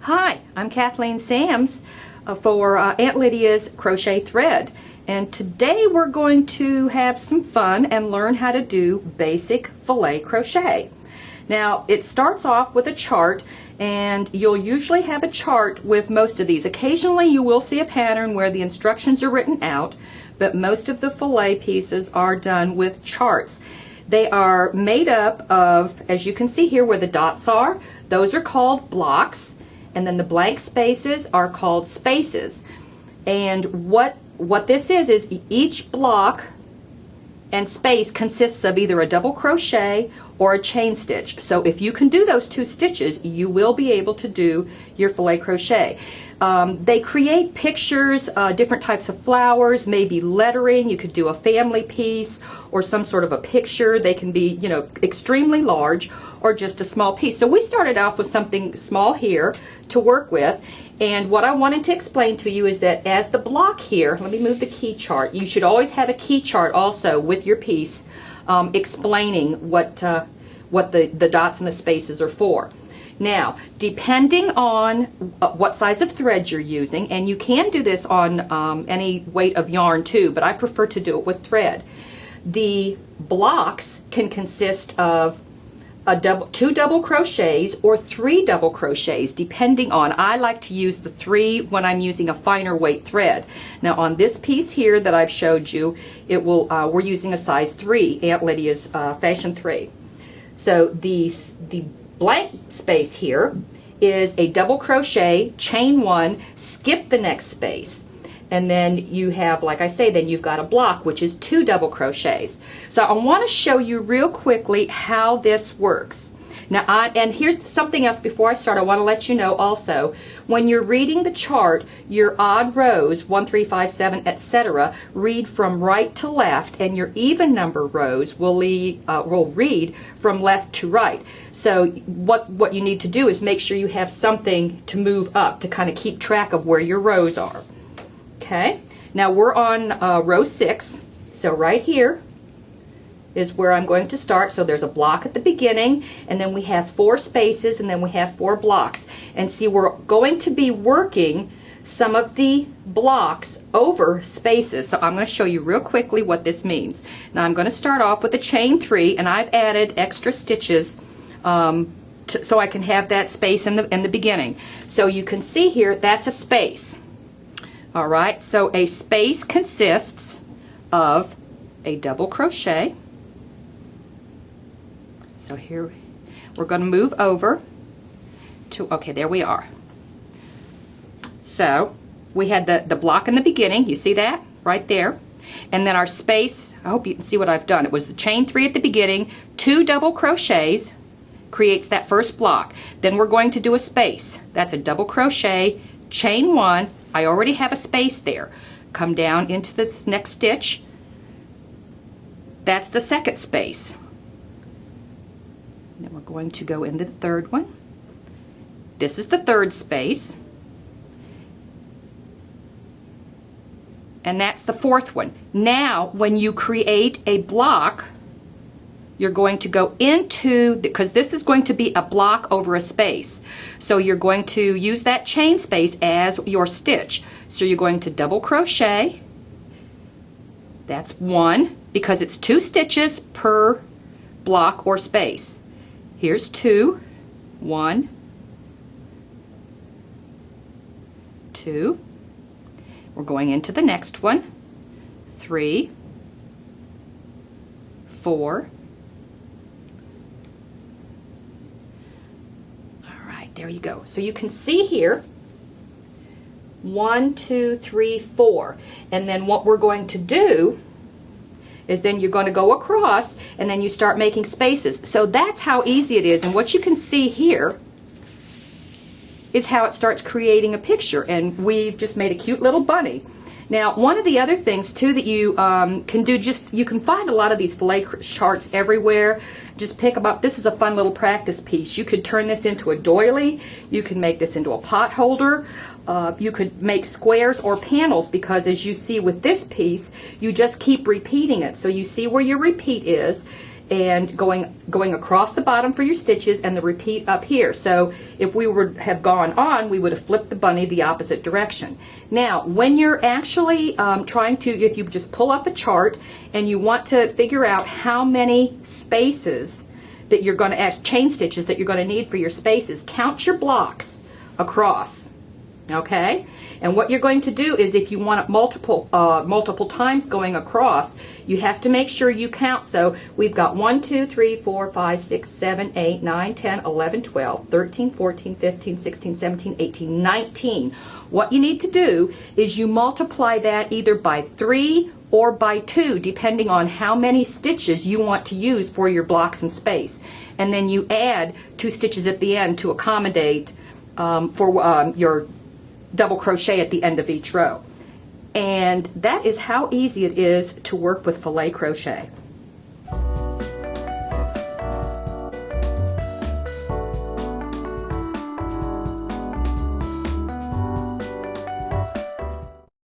Hi, I'm Kathleen Sams for Aunt Lydia's Crochet Thread, and today we're going to have some fun and learn how to do basic filet crochet. Now it starts off with a chart, and you'll usually have a chart with most of these. Occasionally you will see a pattern where the instructions are written out, but most of the filet pieces are done with charts. They are made up of, as you can see here where the dots are, those are called blocks. And then the blank spaces are called spaces. And what this is each block and space consists of either a double crochet or a chain stitch. So if you can do those two stitches, you will be able to do your filet crochet. They create pictures, different types of flowers, maybe lettering. You could do a family piece or some sort of a picture. They can be, you know, extremely large or just a small piece. So we started off with something small here to work with, and what I wanted to explain to you is that as the block here, let me move the key chart. You should always have a key chart also with your piece, explaining what the dots and the spaces are for. Now, depending on what size of thread you're using, and you can do this on any weight of yarn too, but I prefer to do it with thread. The blocks can consist of two double crochets or 3 double crochets, depending on. I like to use the 3 when I'm using a finer weight thread. Now on this piece here that I've showed you, it will we're using a size 3, Aunt Lydia's Fashion 3. So the blank space here is a double crochet, chain 1, skip the next space. And then you have, like I say, then you've got a block, which is 2 double crochets. So I want to show you real quickly how this works. Now, and here's something else before I start. I want to let you know also, when you're reading the chart, your odd rows, 1, 3, 5, 7, etc., read from right to left, and your even number rows will read from left to right. So what you need to do is make sure you have something to move up to kind of keep track of where your rows are. Okay, now we're on row 6, so right here is where I'm going to start. So there's a block at the beginning, and then we have 4 spaces, and then we have 4 blocks. And see, we're going to be working some of the blocks over spaces. So I'm going to show you real quickly what this means. Now I'm going to start off with a chain 3, and I've added extra stitches so I can have that space in the beginning. So you can see here, that's a space. All right, so a space consists of a double crochet. So here we're going to move over to, okay, there we are. So we had the block in the beginning, you see that right there, and then our space, I hope you can see what I've done. It was the chain 3 at the beginning, 2 double crochets creates that first block. Then we're going to do a space. That's a double crochet, chain 1. I already have a space there. Come down into the next stitch. That's the second space. Then we're going to go into the third one. This is the third space. And that's the fourth one. Now, when you create a block, you're going to go into, because this is going to be a block over a space. So you're going to use that chain space as your stitch. So you're going to double crochet. That's 1, because it's 2 stitches per block or space. Here's 2, 1, 2. We're going into the next one, 3, 4. There you go. So you can see here 1, 2, 3, 4, and then what we're going to do is then you're going to go across and then you start making spaces. So that's how easy it is, and what you can see here is how it starts creating a picture, and we've just made a cute little bunny. Now, one of the other things too that you can do, you can find a lot of these filet charts everywhere. Just pick them up. This is a fun little practice piece. You could turn this into a doily. You can make this into a pot holder. You could make squares or panels, because as you see with this piece, you just keep repeating it. So you see where your repeat is, and going across the bottom for your stitches, and the repeat up here. So if we would have gone on, we would have flipped the bunny the opposite direction. Now, when you're actually trying to, if you just pull up a chart and you want to figure out how many spaces that you're going to add, chain stitches that you're going to need for your spaces, count your blocks across. Okay, and what you're going to do is, if you want it multiple times going across, you have to make sure you count. So we've got 1, 2, 3, 4, 5, 6, 7, 8, 9, 10, 11, 12, 13, 14, 15, 16, 17, 18, 19. What you need to do is you multiply that either by 3 or by 2, depending on how many stitches you want to use for your blocks and space. And then you add 2 stitches at the end to accommodate for your double crochet at the end of each row. And that is how easy it is to work with filet crochet.